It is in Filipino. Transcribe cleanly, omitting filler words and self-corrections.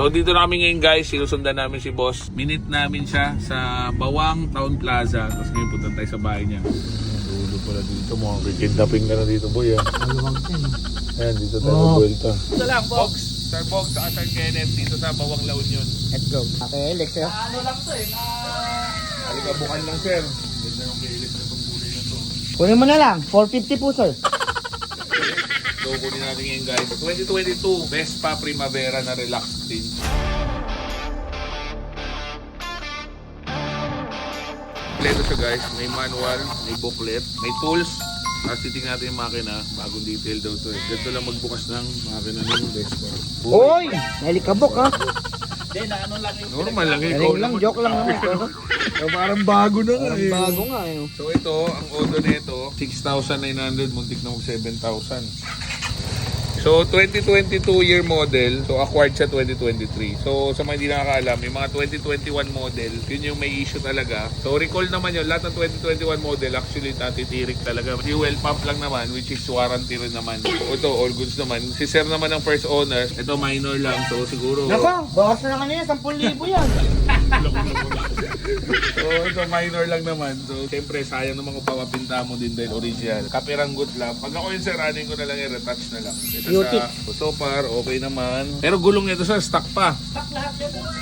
So dito na kami ngayon guys, sinusundan namin si boss. Minute namin siya sa Bawang Town Plaza. Tapos ngayon punta tayo sa bahay niya. Dulo pala dito, mukhang kikindaping ka na dito boy ah. Ayan, dito tayo buwelta. Ito lang, Bogs. Sir Bogs sa Sir Kenneth dito sa Bawang La Union. Let's go. Okay, Alex. Ano lang to eh. Halika, bukan lang sir. Ganda ng playlist na itong kulay na to. Kunin mo na lang. 450 po, sir. So kunin natin ngayon guys. 2022 Vespa Primavera na relaxed din. Kompleto siya guys. May manual, may booklet, may tools. Tapos titingnan natin yung makina. Bagong detail daw to eh. Ganito lang magbukas ng makina ng Vespa. Oy! Nalikabok ha. Hindi, na ano lang yung Normal lang eh. Galing lang, joke lang naman ito. So, parang bago na nga Parang eh. bago nga eh. So ito, ang odo nito, 6,900, muntik na mag 7,000. So 2022 year model, so acquired siya 2023. So sa mga hindi nakakaalam, yung mga 2021 model, yun yung may issue talaga. So recall naman yun, lahat ng 2021 model actually natitirik talaga. Fuel pump lang naman, which is warranty rin naman. So ito, all goods naman. Si sir naman ang first owner, ito minor lang, so siguro... Nako, bawas na kanina, 10,000 yan. So ito minor lang naman. So siyempre sayang naman kung papapinta mo din dahil original. Kapiranggot lang. Pag ako yung siranin ko na lang yung retouch na lang. Ito Beauty. sa so far okay naman. Pero gulong nito sa stock pa. stock lahat yan.